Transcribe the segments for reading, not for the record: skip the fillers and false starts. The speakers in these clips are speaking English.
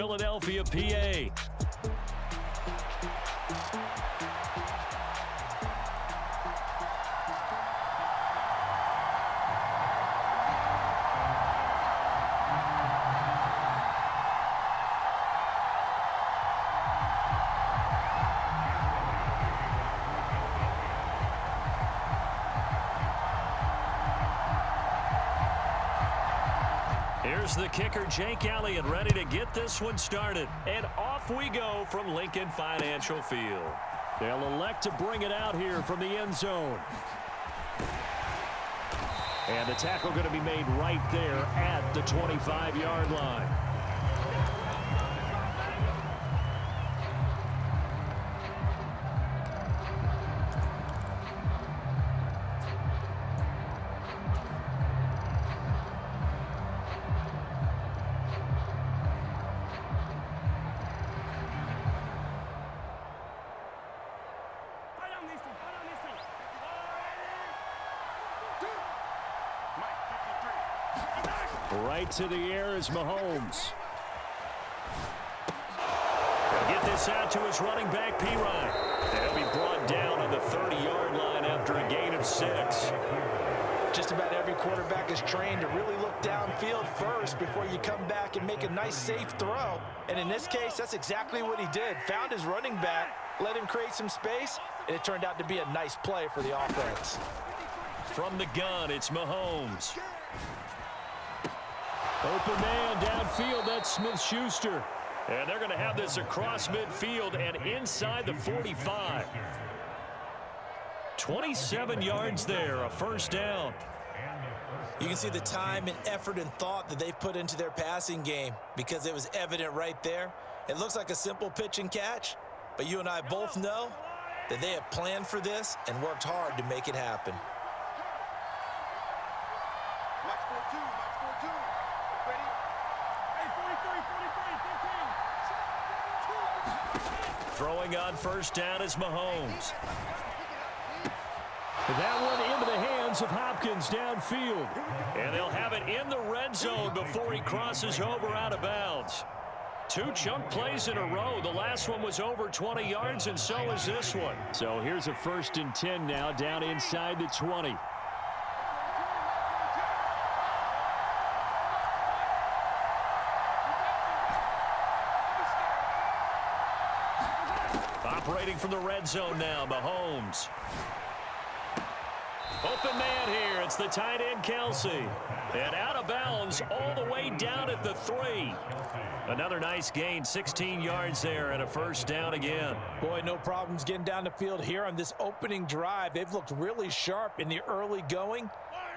Philadelphia, PA. Here's the kicker, Jake Elliott, ready to get this one started. And off we go from Lincoln Financial Field. They'll elect to bring it out here from the end zone. And the tackle going to be made right there at the 25-yard line. Right to the air is Mahomes. He'll get this out to his running back, P-Ryan. They'll be brought down on the 30-yard line after a gain of 6. Just about every quarterback is trained to really look downfield first before you come back and make a nice, safe throw. And in this case, that's exactly what he did. Found his running back, let him create some space, and it turned out to be a nice play for the offense. From the gun, it's Mahomes. Open man downfield, that's Smith-Schuster. And they're going to have this across midfield and inside the 45. 27 yards there, a first down. You can see the time and effort and thought that they've put into their passing game because it was evident right there. It looks like a simple pitch and catch, but you and I both know that they have planned for this and worked hard to make it happen. Throwing on first down is Mahomes. That one into the hands of Hopkins downfield. And they'll have it in the red zone before he crosses over out of bounds. 2 chunk plays in a row. The last one was over 20 yards, and so is this one. So here's a 1st and 10 now down inside the 20. Operating from the red zone now, Mahomes. Open man here. It's the tight end, Kelsey. And out of bounds all the way down at the 3. Another nice gain, 16 yards there, and a first down again. Boy, no problems getting down the field here on this opening drive. They've looked really sharp in the early going,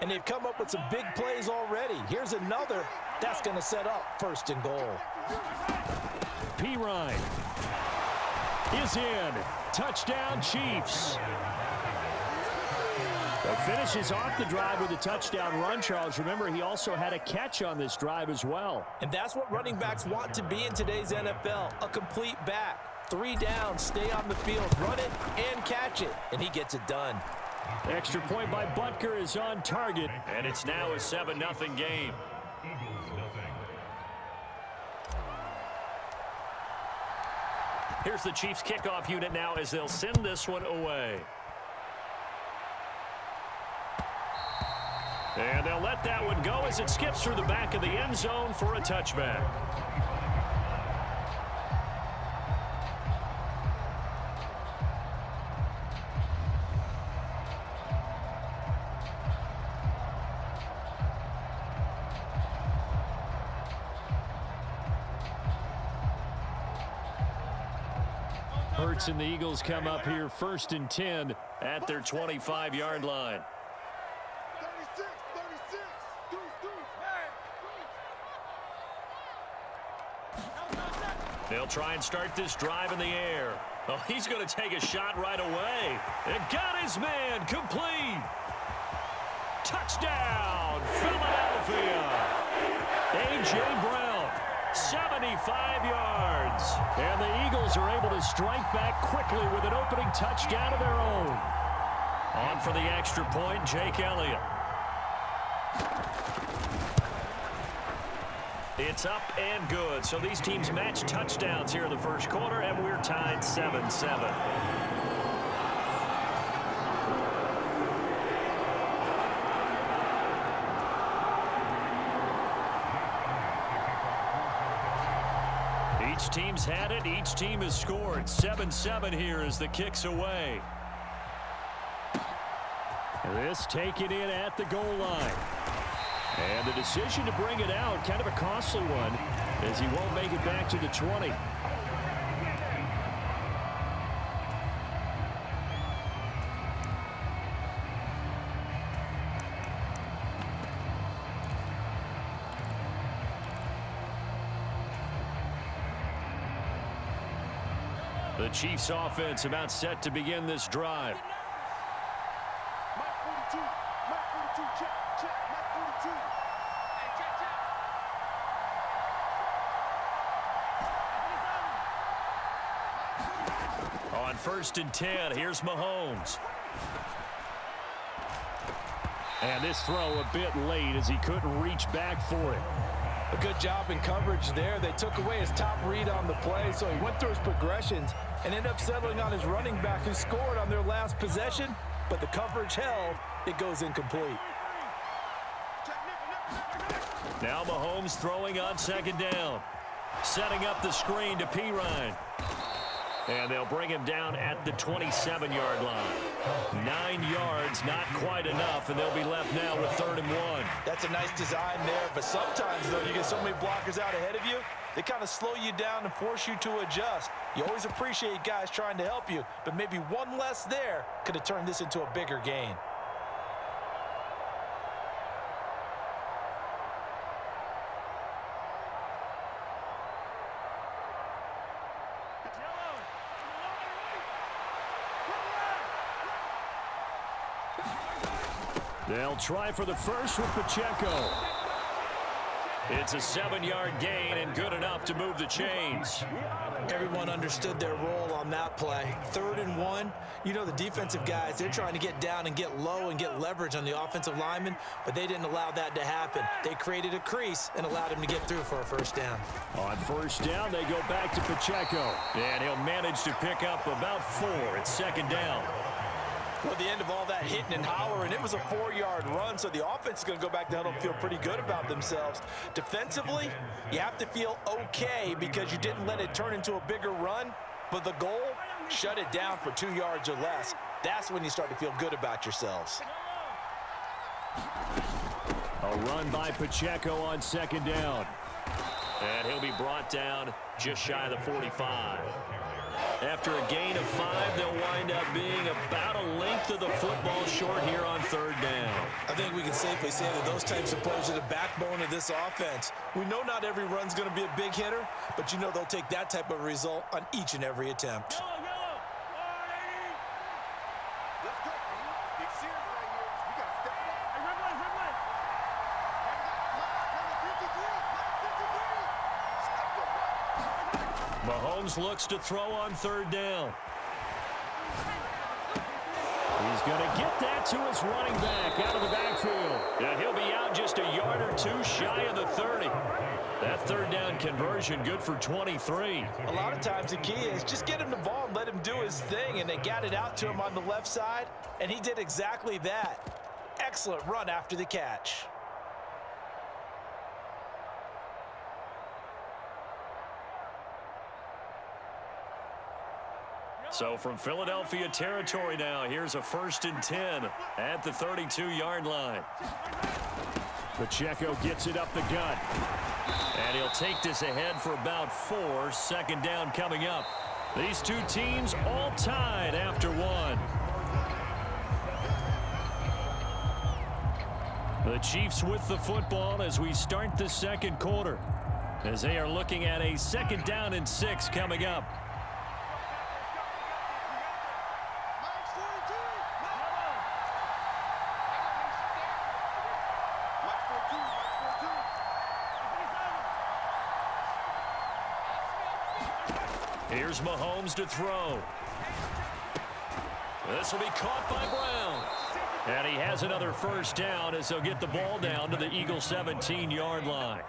and they've come up with some big plays already. Here's another that's going to set up 1st and goal. P-Ryan is in. Touchdown, Chiefs. Well, finishes off the drive with a touchdown run, Charles. Remember, he also had a catch on this drive as well. And that's what running backs want to be in today's NFL, a complete back. 3 downs, stay on the field, run it, and catch it, and he gets it done. Extra point by Butker is on target, and it's now a 7-0 game. Here's the Chiefs kickoff unit now as they'll send this one away. And they'll let that one go as it skips through the back of the end zone for a touchback. Hurts and the Eagles come up here 1st and 10 at their 25-yard line. They'll try and start this drive in the air. Oh, he's going to take a shot right away. And got his man complete. Touchdown, Philadelphia. A.J. Brown, 75 yards. And the Eagles are able to strike back quickly with an opening touchdown of their own. On for the extra point, Jake Elliott. It's up and good. So these teams match touchdowns here in the first quarter, and we're tied 7-7. Each team's had it. Each team has scored. 7-7 here as the kick's away. This taken in at the goal line. And the decision to bring it out, kind of a costly one, as he won't make it back to the 20. The Chiefs offense about set to begin this drive. On 1st and 10, here's Mahomes. And this throw a bit late as he couldn't reach back for it. A good job in coverage there. They took away his top read on the play, so he went through his progressions and ended up settling on his running back who scored on their last possession, but the coverage held. It goes incomplete. Now Mahomes throwing on 2nd down. Setting up the screen to Pirine. And they'll bring him down at the 27-yard line. 9 yards, not quite enough, and they'll be left now with 3rd and 1. That's a nice design there, but sometimes, though, you get so many blockers out ahead of you, they kind of slow you down and force you to adjust. You always appreciate guys trying to help you, but maybe one less there could have turned this into a bigger gain. They'll try for the first with Pacheco. It's a 7-yard gain and good enough to move the chains. Everyone understood their role on that play. 3rd and 1. You know the defensive guys, they're trying to get down and get low and get leverage on the offensive lineman, but they didn't allow that to happen. They created a crease and allowed him to get through for a 1st down. On 1st down, they go back to Pacheco. And he'll manage to pick up about 4 at 2nd down. Well, at the end of all that hitting and hollering, it was a 4-yard run, so the offense is going to go back down and feel pretty good about themselves. Defensively, you have to feel okay because you didn't let it turn into a bigger run, but the goal, shut it down for 2 yards or less. That's when you start to feel good about yourselves. A run by Pacheco on 2nd down. And he'll be brought down just shy of the 45. After a gain of 5, they'll wind up being about a length of the football short here on 3rd down. I think we can safely say that those types of plays are the backbone of this offense. We know not every run's going to be a big hitter, but you know they'll take that type of result on each and every attempt. Mahomes looks to throw on 3rd down. He's going to get that to his running back out of the backfield. And he'll be out just a yard or 2 shy of the 30. That 3rd down conversion good for 23. A lot of times the key is just get him the ball and let him do his thing, and they got it out to him on the left side, and he did exactly that. Excellent run after the catch. So from Philadelphia territory now, here's a 1st and 10 at the 32-yard line. Pacheco gets it up the gut. And he'll take this ahead for about 4. 2nd down coming up. These two teams all tied after 1. The Chiefs with the football as we start the 2nd quarter, as they are looking at a 2nd down and 6 coming up. Here's Mahomes to throw. This will be caught by Brown. And he has another first down as they'll get the ball down to the Eagles' 17-yard line.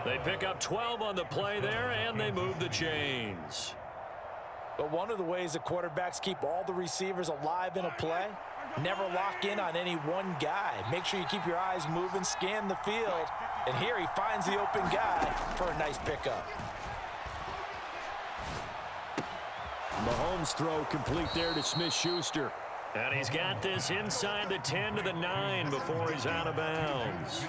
They pick up 12 on the play there, and they move the chains. But one of the ways the quarterbacks keep all the receivers alive in a play, never lock in on any one guy. Make sure you keep your eyes moving, scan the field. And here he finds the open guy for a nice pickup. Mahomes' throw complete there to Smith-Schuster. And he's got this inside the 10 to the 9 before he's out of bounds.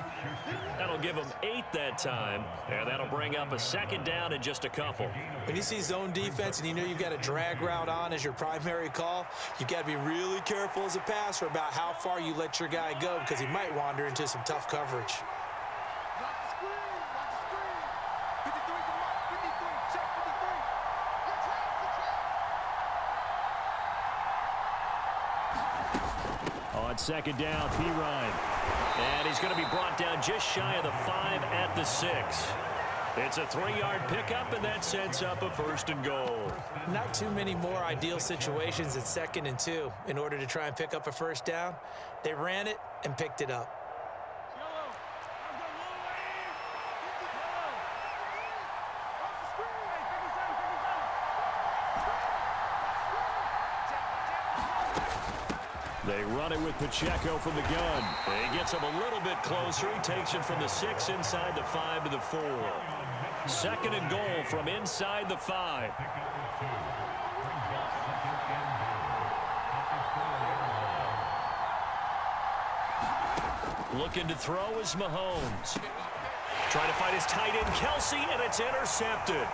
That'll give him 8 that time, and that'll bring up a second down in just a couple. When you see zone defense and you know you've got a drag route on as your primary call, you've got to be really careful as a passer about how far you let your guy go because he might wander into some tough coverage. On second down, Pirine. And he's going to be brought down just shy of the 5 at the 6. It's a 3-yard pickup, and that sets up a 1st and goal. Not too many more ideal situations at 2nd and 2 in order to try and pick up a first down. They ran it and picked it up. They run it with Pacheco from the gun. He gets him a little bit closer. He takes it from the 6 inside the 5 to the 4. 2nd and goal from inside the 5. Looking to throw is Mahomes. Trying to find his tight end, Kelsey, and it's intercepted.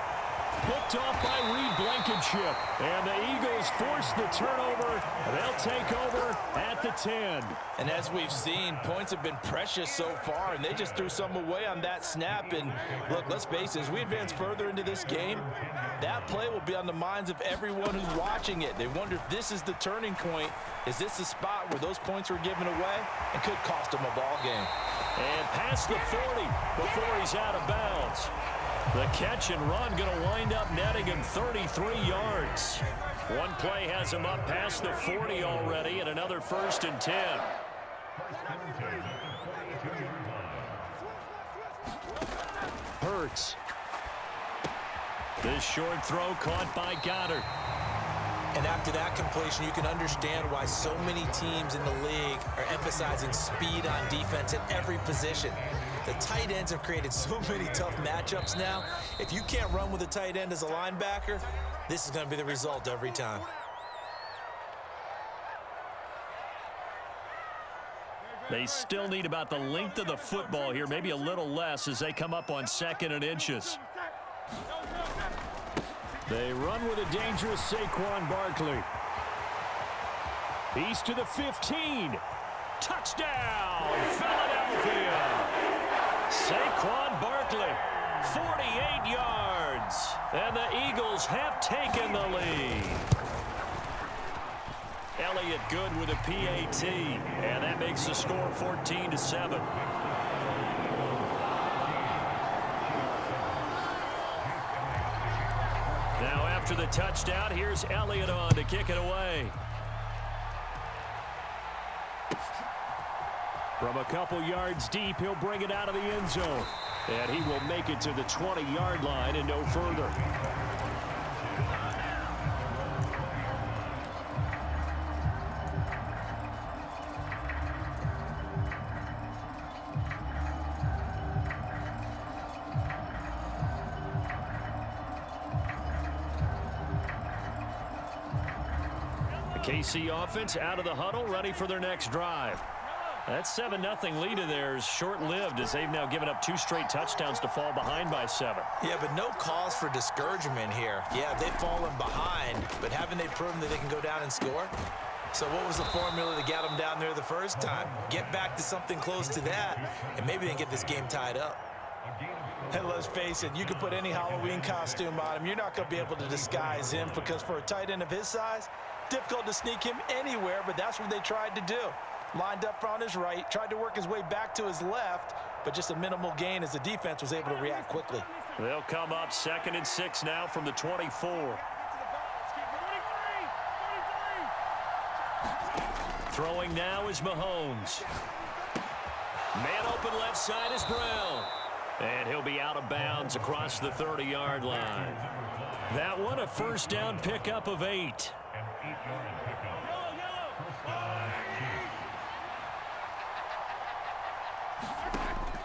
Picked off by Reed Blankenship. And the Eagles force the turnover. They'll take over at the 10. And as we've seen, points have been precious so far, and they just threw some away on that snap. And look, let's face it, as we advance further into this game, that play will be on the minds of everyone who's watching it. They wonder if this is the turning point. Is this the spot where those points were given away and could cost them a ball game? And past the 40 before he's out of bounds. The catch and run going to wind up netting him 33 yards. One play has him up past the 40 already, and another 1st and 10. Hurts. This short throw caught by Goddard. And after that completion, you can understand why so many teams in the league are emphasizing speed on defense at every position. The tight ends have created so many tough matchups now. If you can't run with a tight end as a linebacker, this is going to be the result every time. They still need about the length of the football here, maybe a little less as they come up on 2nd and inches. They run with a dangerous Saquon Barkley. He's to the 15. Touchdown, Philadelphia. Saquon Barkley, 48 yards. And the Eagles have taken the lead. Elliott good with a PAT. And that makes the score 14-7. Now after the touchdown, here's Elliott on to kick it away. From a couple yards deep, he'll bring it out of the end zone. And he will make it to the 20-yard line and no further. The KC offense out of the huddle, ready for their next drive. That 7-0 lead of theirs short-lived as they've now given up 2 straight touchdowns to fall behind by 7. Yeah, but no cause for discouragement here. Yeah, they've fallen behind, but haven't they proven that they can go down and score? So what was the formula that got them down there the first time? Get back to something close to that, and maybe they can get this game tied up. And let's face it, you can put any Halloween costume on him. You're not going to be able to disguise him because for a tight end of his size, difficult to sneak him anywhere, but that's what they tried to do. Lined up on his right, tried to work his way back to his left, but just a minimal gain as the defense was able to react quickly. They'll come up 2nd and 6 now from the 24. Throwing now is Mahomes. Man open left side is Brown. And he'll be out of bounds across the 30-yard line. That one a first down pickup of 8.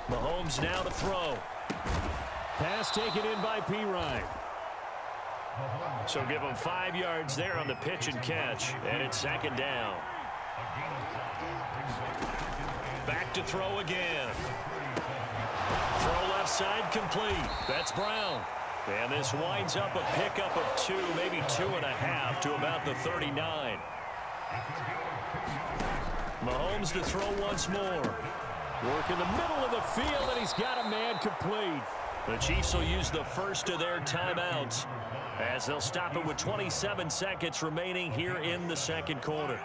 Mahomes now to throw. Pass taken in by P-Ryan. So give him 5 yards there on the pitch and catch. And it's second down. Back to throw again. Throw left side complete. That's Brown. And this winds up a pickup of 2, maybe 2.5 to about the 39. Mahomes to throw once more. Work in the middle of the field, and he's got a man complete. The Chiefs will use the first of their timeouts as they'll stop it with 27 seconds remaining here in the second quarter.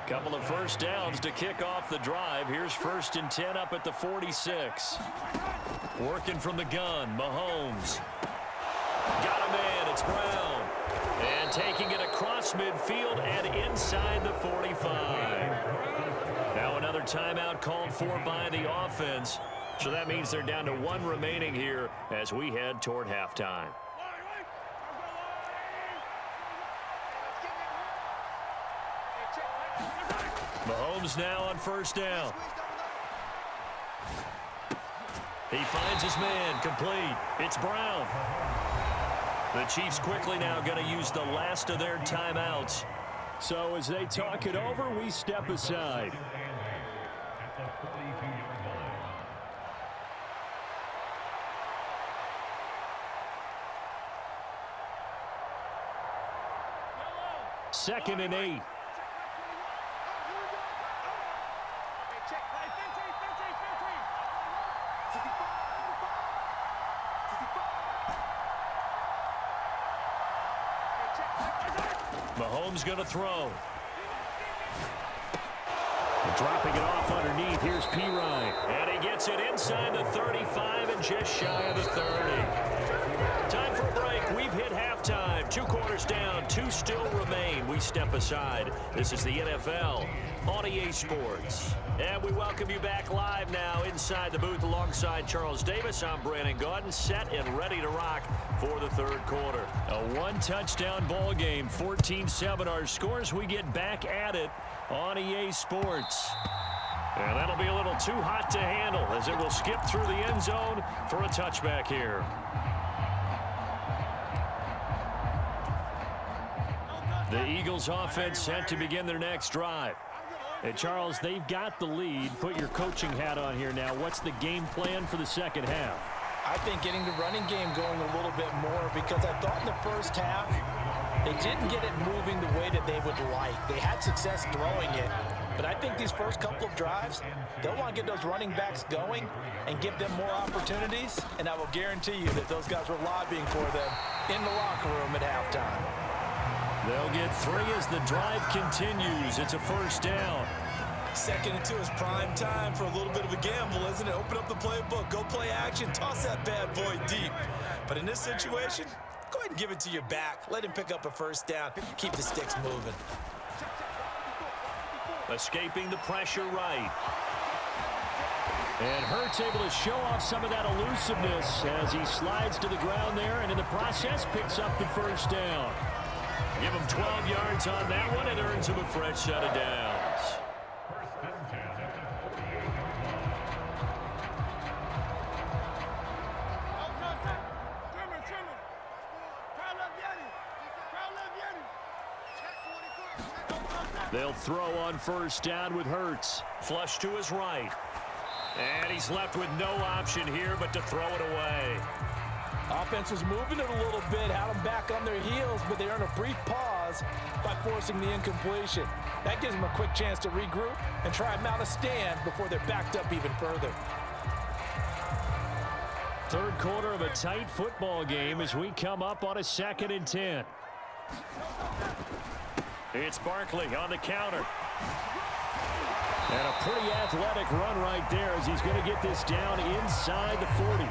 Couple of first downs to kick off the drive. Here's 1st and 10 up at the 46. Working from the gun, Mahomes. Got a man, it's Brown. And taking it across midfield and inside the 45. Now another timeout called for by the offense. So that means they're down to 1 remaining here as we head toward halftime. Mahomes now on first down. He finds his man, complete. It's Brown. The Chiefs quickly now going to use the last of their timeouts. So as they talk it over, we step aside. Second and 8. Mahomes going to throw. Dropping it off underneath. Here's P-Ryan. And he gets it inside the 35 and just shy of the 30. Time for a break. We've hit halftime. 2 quarters down. 2 still remain. We step aside. This is the NFL on EA Sports. And we welcome you back live now inside the booth alongside Charles Davis. I'm Brandon Gaudin, set and ready to rock for the third quarter. A 1-touchdown ball game, 14-7 our scores. We get back at it on EA Sports. And that'll be a little too hot to handle as it will skip through the end zone for a touchback here. The Eagles offense set to begin their next drive. Hey, Charles, they've got the lead. Put your coaching hat on here now. What's the game plan for the second half? I think getting the running game going a little bit more, because I thought in the first half they didn't get it moving the way that they would like. They had success throwing it, but I think these first couple of drives, they'll want to get those running backs going and give them more opportunities, and I will guarantee you that those guys were lobbying for them in the locker room at halftime. They'll get 3 as the drive continues. It's a first down. 2nd and 2 is prime time for a little bit of a gamble, isn't it? Open up the playbook, go play action, toss that bad boy deep. But in this situation, go ahead and give it to your back. Let him pick up a first down. Keep the sticks moving. Escaping the pressure right. And Hurts able to show off some of that elusiveness as he slides to the ground there, and in the process picks up the first down. Give him 12 yards on that one and earns him a fresh set of downs. They'll throw on first down with Hurts. Flush to his right. And he's left with no option here but to throw it away. Offense was moving it a little bit, had them back on their heels, but they earned a brief pause by forcing the incompletion. That gives them a quick chance to regroup and try and mount a stand before they're backed up even further. Third quarter of a tight football game as we come up on a 2nd and 10. It's Barkley on the counter. And a pretty athletic run right there as he's going to get this down inside the 40.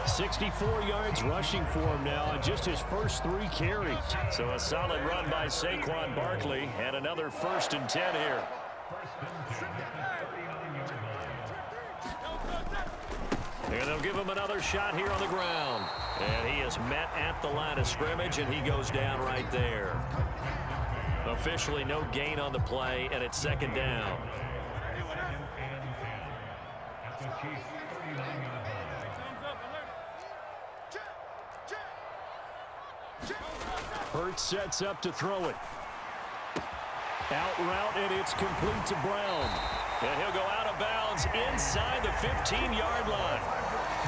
64 yards rushing for him now on just his first 3 carries. So a solid run by Saquon Barkley and another 1st and 10 here. And they'll give him another shot here on the ground. And he is met at the line of scrimmage, and he goes down right there. Officially no gain on the play, and it's second down. Hurts sets up to throw it. Out route, and it's complete to Brown. And he'll go out of bounds inside the 15-yard line.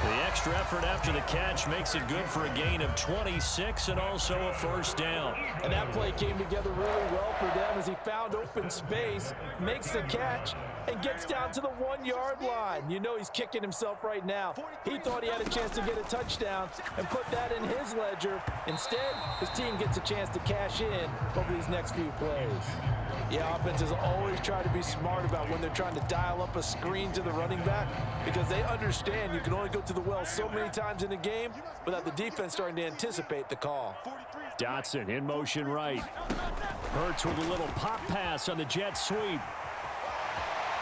The extra effort after the catch makes it good for a gain of 26 and also a first down. And that play came together really well for them as he found open space, makes the catch, and gets down to the 1-yard line. You know he's kicking himself right now. He thought he had a chance to get a touchdown and put that in his ledger. Instead, his team gets a chance to cash in over these next few plays. Yeah, offenses always try to be smart about when they're trying to dial up a screen to the running back because they understand you can only go to the well so many times in a game without the defense starting to anticipate the call. Dotson in motion right. Hurts with a little pop pass on the jet sweep.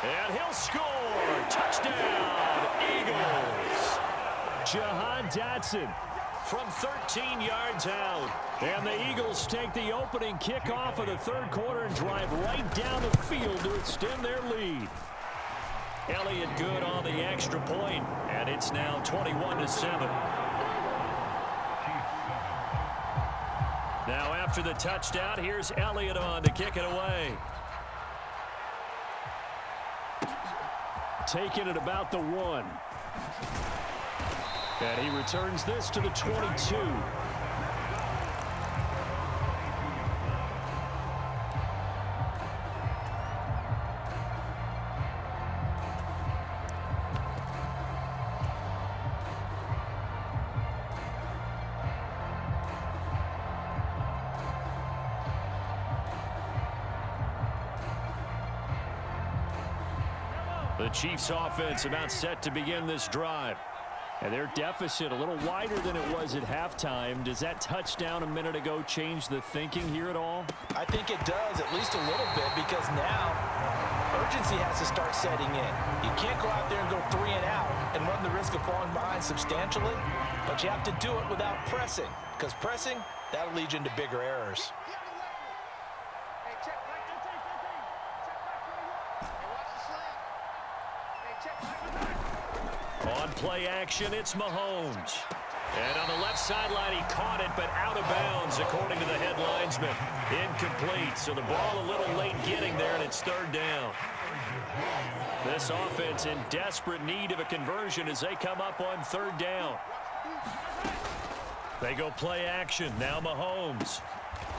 And he'll score! Touchdown, Eagles! Jahan Dotson from 13 yards out. And the Eagles take the opening kickoff of the third quarter and drive right down the field to extend their lead. Elliott good on the extra point, and it's now 21-7. Now after the touchdown, here's Elliott on to kick it away. Taking it about the 1. And he returns this to the 22. The Chiefs offense about set to begin this drive. And their deficit a little wider than it was at halftime. Does that touchdown a minute ago change the thinking here at all? I think it does, at least a little bit, because now urgency has to start setting in. You can't go out there and go 3 and out and run the risk of falling behind substantially, but you have to do it without pressing, because pressing, that'll lead you into bigger errors. On play action, it's Mahomes. And on the left sideline, he caught it, but out of bounds, according to the head linesman. Incomplete, so the ball a little late getting there, and it's third down. This offense in desperate need of a conversion as they come up on third down. They go play action. Now Mahomes.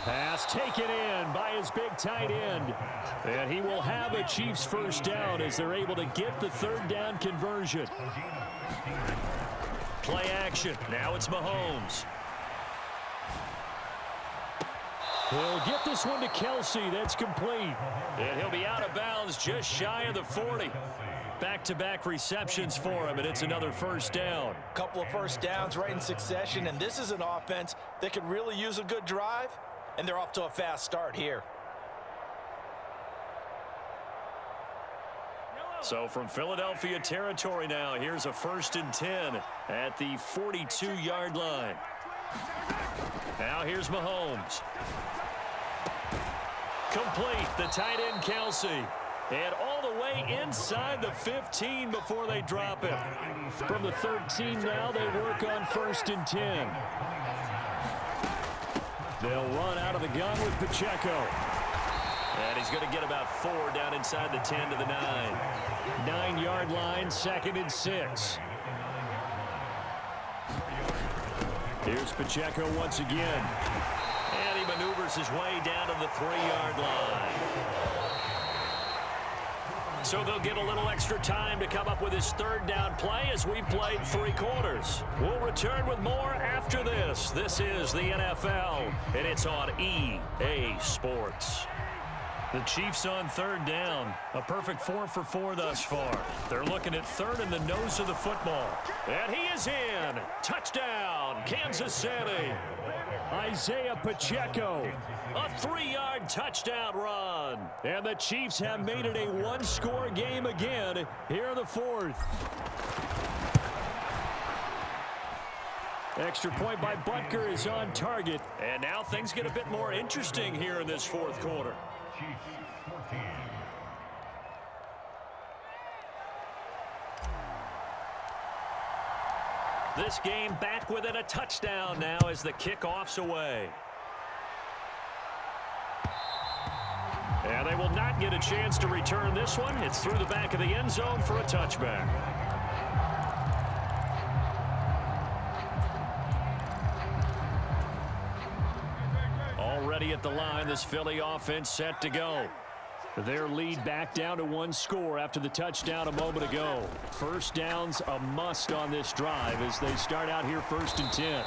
Pass taken in by his big tight end. And he will have a Chiefs first down as they're able to get the third down conversion. Play action. Now it's Mahomes. He'll get this one to Kelsey. That's complete. And he'll be out of bounds just shy of the 40. Back-to-back receptions for him, and it's another first down. Couple of first downs right in succession, and this is an offense that could really use a good drive, and they're off to a fast start here. So from Philadelphia territory now, here's a 1st and 10 at the 42-yard line. Now here's Mahomes. Complete, the tight end Kelsey. And all the way inside the 15 before they drop it. From the 13 now, they work on 1st and 10. They'll run out of the gun with Pacheco. And he's going to get about 4 down inside the 10 to the 9. 9-yard line, 2nd and 6. Here's Pacheco once again. And he maneuvers his way down to the 3-yard line. So they'll get a little extra time to come up with his third down play as we played 3 quarters. We'll return with more after this. This is the NFL, and it's on EA Sports. The Chiefs on third down. A perfect 4 for 4 thus far. They're looking at third in the nose of the football. And he is in. Touchdown, Kansas City. Isaiah Pacheco. A 3-yard touchdown run. And the Chiefs have made it a one-score game again here in the fourth. Extra point by Butker is on target. And now things get a bit more interesting here in this fourth quarter. This game back within a touchdown now as the kickoff's away. And they will not get a chance to return this one. It's through the back of the end zone for a touchback. Already at the line, this Philly offense set to go. Their lead back down to one score after the touchdown a moment ago. First down's a must on this drive as they start out here 1st and 10.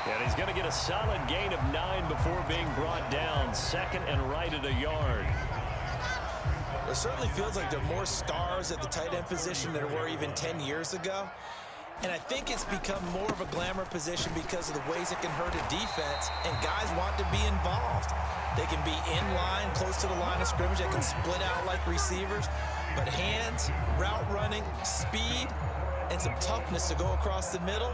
And he's going to get a solid gain of 9 before being brought down. Second and right at a yard. It certainly feels like there are more stars at the tight end position than there were even 10 years ago. And I think it's become more of a glamour position because of the ways it can hurt a defense, and guys want to be involved. They can be in line, close to the line of scrimmage. They can split out like receivers. But hands, route running, speed, and some toughness to go across the middle,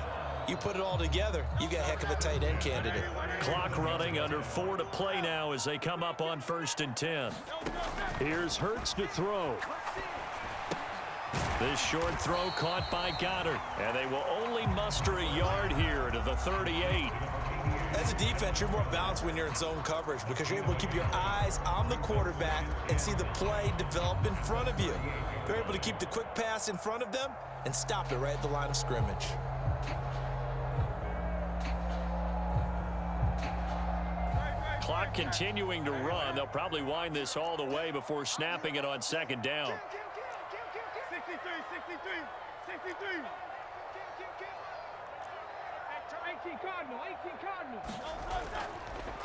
you put it all together, you got a heck of a tight end candidate. Clock running, under 4 to play now as they come up on 1st and 10. Here's Hurts to throw. This short throw caught by Goddard. And they will only muster a yard here to the 38. As a defense, you're more balanced when you're in zone coverage because you're able to keep your eyes on the quarterback and see the play develop in front of you. They're able to keep the quick pass in front of them and stop it right at the line of scrimmage. Clock continuing to run. They'll probably wind this all the way before snapping it on 2nd down. 63. 18 Cardinal.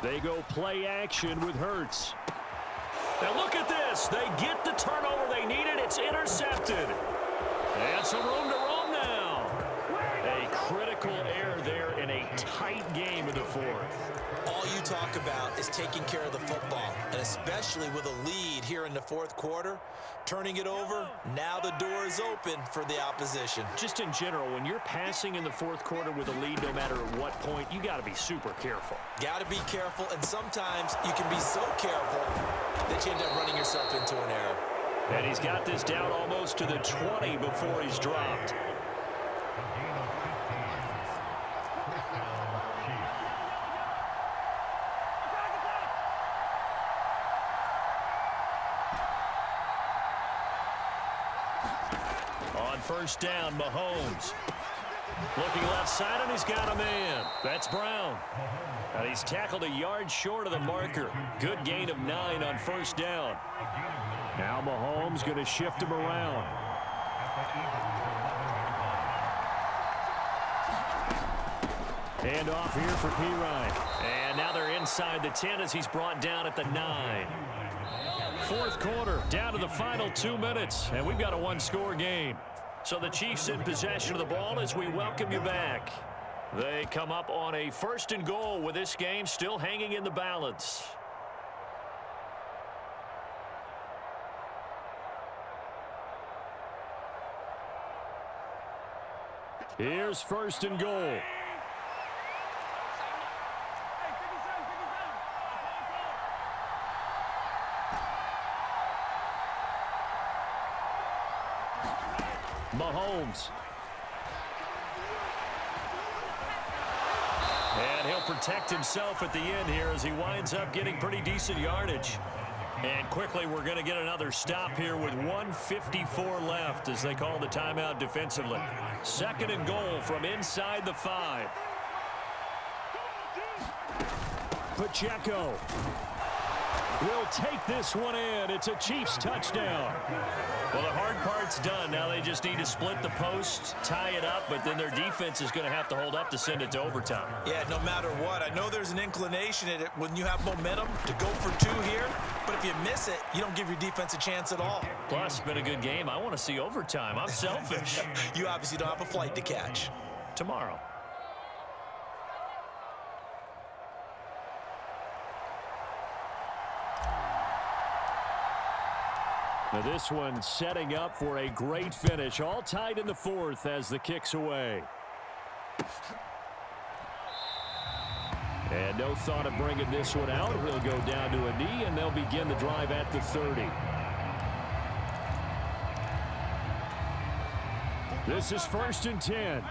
They go play action with Hurts. Now look at this. They get the turnover they needed. It's intercepted. And some room to roam now. A critical error there in a tight game in the fourth. All you talk about is taking care of the football, and especially with a lead here in the fourth quarter, turning it over, now the door is open for the opposition. Just in general, when you're passing in the fourth quarter with a lead, no matter at what point, you got to be super careful. Got to be careful, and sometimes you can be so careful that you end up running yourself into an error. And he's got this down almost to the 20 before he's dropped. On 1st down, Mahomes. Looking left side, and he's got a man. That's Brown. And he's tackled a yard short of the marker. Good gain of 9 on 1st down. Now Mahomes going to shift him around. Hand off here for P-Ryan. And now they're inside the 10 as he's brought down at the 9. Fourth quarter, down to the final 2 minutes, and we've got a one-score game. So the Chiefs in possession of the ball as we welcome you back. They come up on a 1st and goal with this game still hanging in the balance. Here's 1st and goal. Mahomes. And he'll protect himself at the end here as he winds up getting pretty decent yardage. And quickly we're going to get another stop here with 1:54 left as they call the timeout defensively. 2nd and goal from inside the 5. Pacheco will take this one in. It's a Chiefs touchdown. Well, the hard part's done. Now they just need to split the post, tie it up, but then their defense is going to have to hold up to send it to overtime. Yeah, no matter what. I know there's an inclination in it when you have momentum to go for 2 here, but if you miss it, you don't give your defense a chance at all. Plus, it's been a good game. I want to see overtime. I'm selfish. You obviously don't have a flight to catch. Tomorrow. Now this one setting up for a great finish. All tied in the fourth as the kick's away. And no thought of bringing this one out. He'll go down to a knee, and they'll begin the drive at the 30. This is 1st and 10.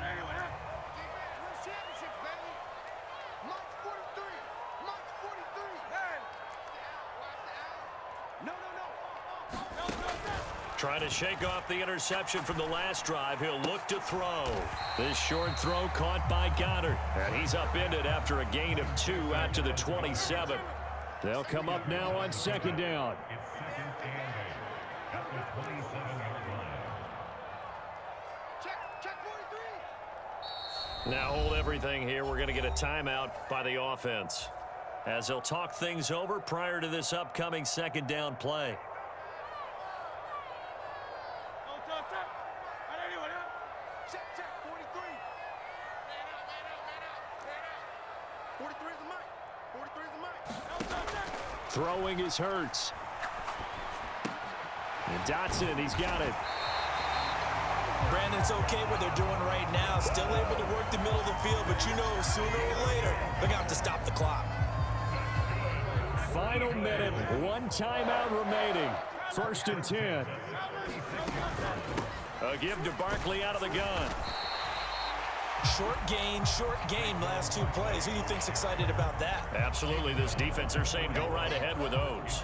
Trying to shake off the interception from the last drive. He'll look to throw. This short throw caught by Goddard. And he's upended after a gain of 2 out to the 27. They'll come up now on 2nd down. Now hold everything here. We're going to get a timeout by the offense, as they'll talk things over prior to this upcoming 2nd down play. Throwing is Hurts. And Dotson, he's got it. Brandon, it's okay what they're doing right now. Still able to work the middle of the field, but you know sooner or later, they're going to have to stop the clock. Final minute, 1 timeout remaining. 1st and 10. A give to Barkley out of the gun. Short gain, last 2 plays. Who do you think's excited about that? Absolutely. This defense, they're saying go right ahead with those.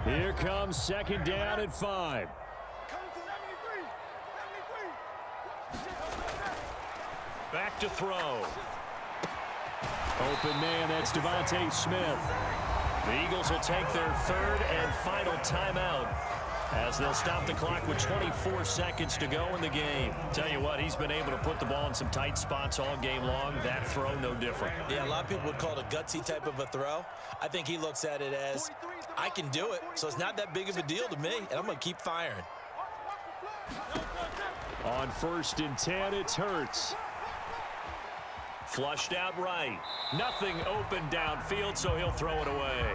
Here comes 2nd down and 5. Back to throw. Open man, that's Devontae Smith. The Eagles will take their 3rd and final timeout, as they'll stop the clock with 24 seconds to go in the game. Tell you what, he's been able to put the ball in some tight spots all game long. That throw, no different. Yeah, a lot of people would call it a gutsy type of a throw. I think he looks at it as, I can do it, so it's not that big of a deal to me, and I'm going to keep firing. On 1st and 10, it's Hurts. Flushed out right. Nothing open downfield, so he'll throw it away.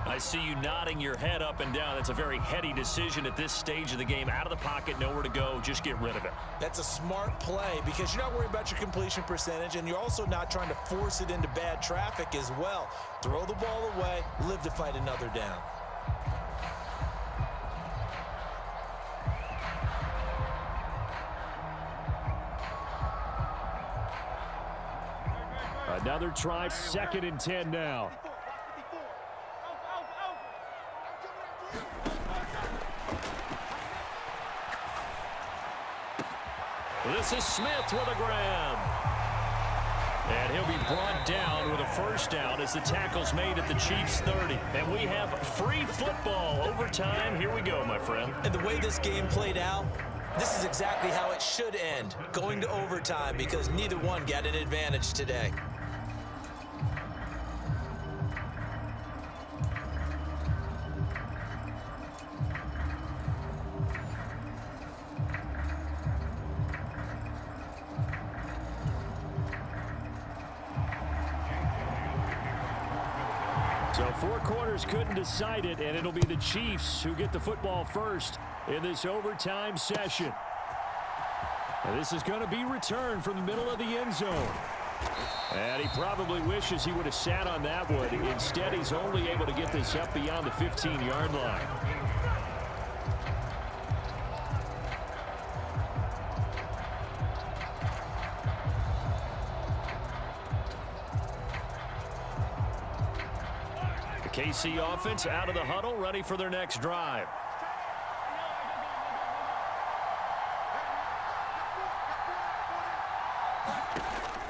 I see you nodding your head up and down. That's a very heady decision at this stage of the game. Out of the pocket, nowhere to go. Just get rid of it. That's a smart play because you're not worried about your completion percentage, and you're also not trying to force it into bad traffic as well. Throw the ball away, live to fight another down. Another try, 2nd and 10 now. This is Smith with a grab. And he'll be brought down with a 1st down as the tackle's made at the Chiefs' 30. And we have free football. Overtime, here we go, my friend. And the way this game played out, this is exactly how it should end, going to overtime, because neither one got an advantage today. So 4 quarters couldn't decide it, and it'll be the Chiefs who get the football first in this overtime session. And this is going to be returned from the middle of the end zone. And he probably wishes he would have sat on that one. Instead, he's only able to get this up beyond the 15-yard line. KC offense out of the huddle, ready for their next drive.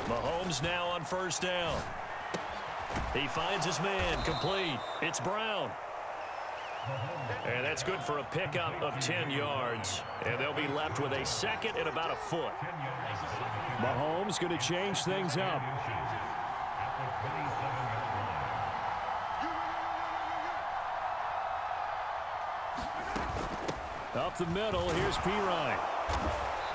Mahomes now on 1st down. He finds his man, complete. It's Brown. And that's good for a pickup of 10 yards. And they'll be left with a 2nd and about a foot. Mahomes going to change things up. Up the middle, here's Pirine.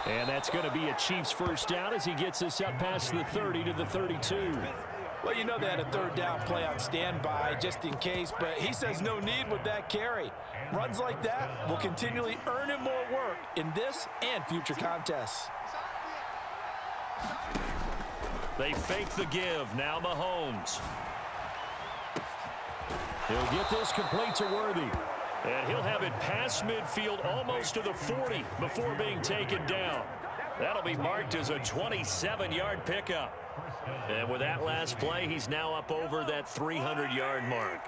And that's going to be a Chiefs 1st down as he gets us up past the 30 to the 32. Well, you know they had a third down play on standby just in case, but he says no need with that carry. Runs like that will continually earn him more work in this and future contests. They fake the give. Now Mahomes. He'll get this complete to Worthy. And he'll have it past midfield almost to the 40 before being taken down. That'll be marked as a 27-yard pickup. And with that last play, he's now up over that 300-yard mark.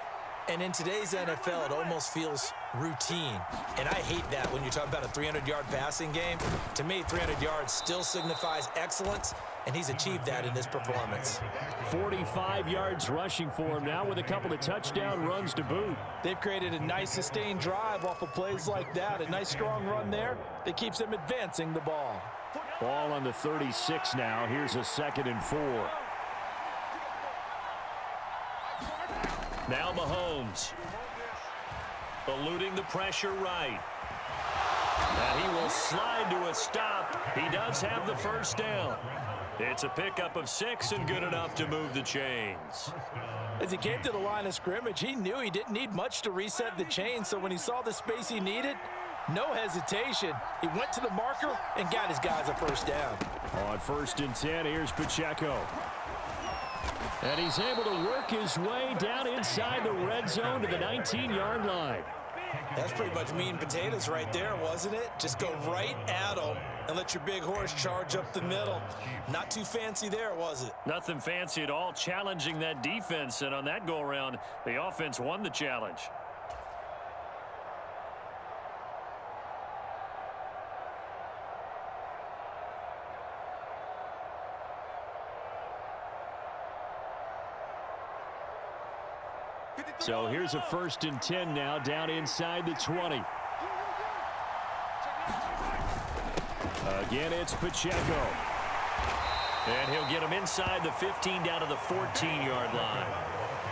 And in today's NFL, it almost feels routine. And I hate that when you talk about a 300-yard passing game. To me, 300 yards still signifies excellence, and he's achieved that in this performance. 45 yards rushing for him now with a couple of touchdown runs to boot. They've created a nice sustained drive off of plays like that. A nice strong run there that keeps them advancing the ball. Ball on the 36 now. Here's a 2nd and 4. Now Mahomes. Eluding the pressure right. And he will slide to a stop. He does have the first down. It's a pickup of 6 and good enough to move the chains. As he came to the line of scrimmage, he knew he didn't need much to reset the chains. So when he saw the space he needed, no hesitation. He went to the marker and got his guys a first down. On 1st and 10, here's Pacheco. And he's able to work his way down inside the red zone to the 19-yard line. That's pretty much meat and potatoes right there, wasn't it? Just go right at him and let your big horse charge up the middle. Not too fancy there, was it? Nothing fancy at all, challenging that defense. And on that go-around, the offense won the challenge. So here's a 1st and 10 now down inside the 20. Again, it's Pacheco. And he'll get him inside the 15 down to the 14-yard line.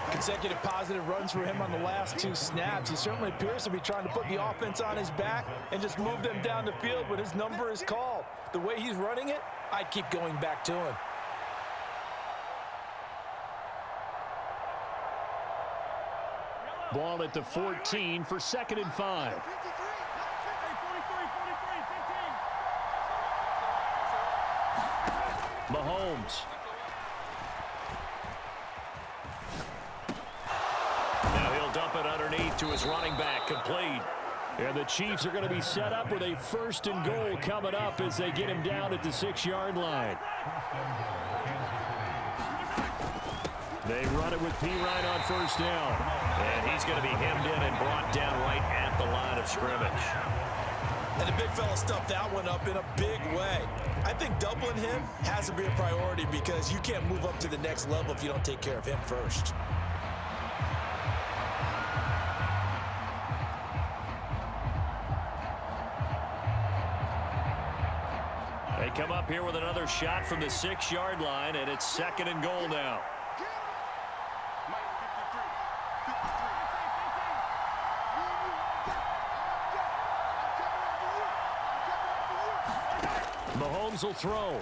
Consecutive positive runs for him on the last 2 snaps. He certainly appears to be trying to put the offense on his back and just move them down the field when his number is called. The way he's running it, I'd keep going back to him. Ball at the 14 for 2nd and 5. Mahomes. Now he'll dump it underneath to his running back, complete. And the Chiefs are going to be set up with a 1st and goal coming up as they get him down at the 6-yard line. They run it with P. Ryan on 1st down. And he's going to be hemmed in and brought down right at the line of scrimmage. And the big fella stuffed that one up in a big way. I think doubling him has to be a priority because you can't move up to the next level if you don't take care of him first. They come up here with another shot from the 6-yard line, and it's 2nd and goal now. Mahomes will throw.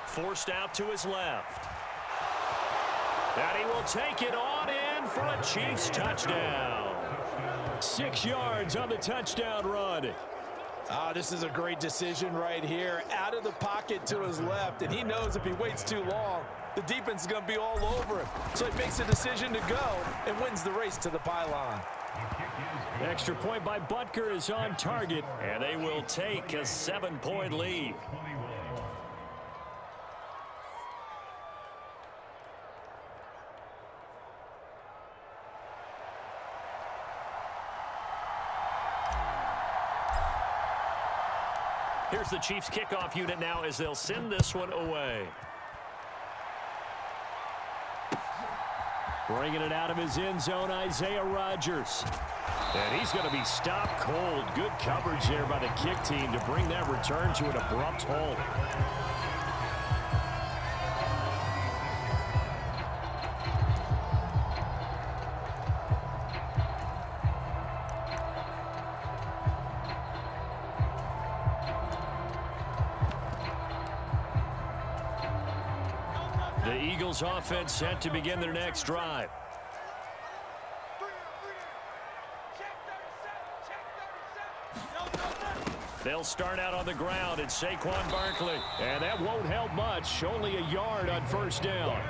Forced out to his left. And he will take it on in for a Chiefs touchdown. 6 yards on the touchdown run. This is a great decision right here. Out of the pocket to his left, and he knows if he waits too long, the defense is going to be all over him. So he makes a decision to go and wins the race to the pylon. Extra point by Butker is on target, and they will take a 7-point lead. Here's the Chiefs kickoff unit now as they'll send this one away. Bringing it out of his end zone, Isaiah Rodgers. And he's going to be stopped cold. Good coverage there by the kick team to bring that return to an abrupt halt. The Eagles offense set to begin their next drive. They'll start out on the ground. It's Saquon Barkley. And that won't help much. Only a yard on first down.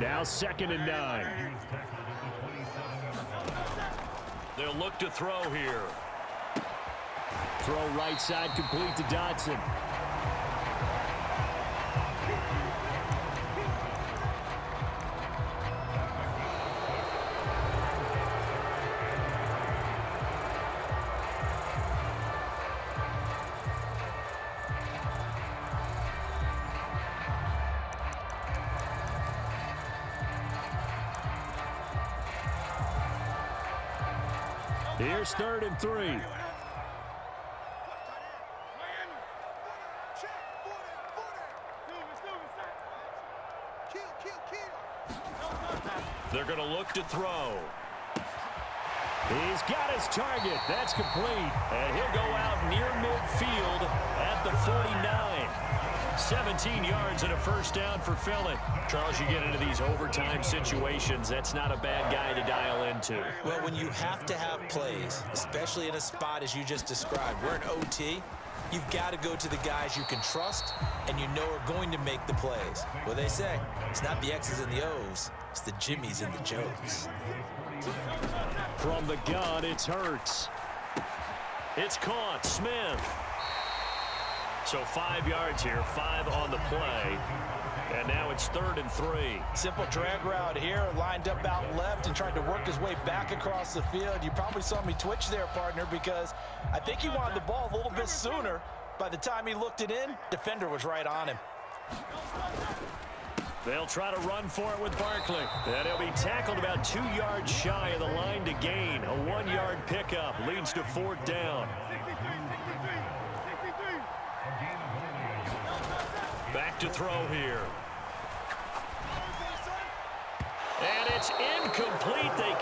Now 2nd and 9. They'll look to throw here. Throw right side complete to Dotson. Here's 3rd and 3. They're going to look to throw. He's got his target. That's complete. And he'll go out near midfield at the 49. 17 yards and a first down for Philly. Charles, you get into these overtime situations, that's not a bad guy to dial into. Well, when you have to have plays, especially in a spot as you just described, we're in OT, you've got to go to the guys you can trust and you know are going to make the plays. Well, they say, it's not the X's and the O's, it's the Jimmies and the Joes. From the gun, it's Hurts. It's caught. Smith. So 5 yards here, 5 on the play. And now it's 3rd and 3. Simple drag route here, lined up out left and tried to work his way back across the field. You probably saw me twitch there, partner, because I think he wanted the ball a little bit sooner. By the time he looked it in, defender was right on him. They'll try to run for it with Barkley. And he'll be tackled about 2 yards shy of the line to gain. A 1-yard pickup leads to 4th down. Back to throw here. And it's incomplete. They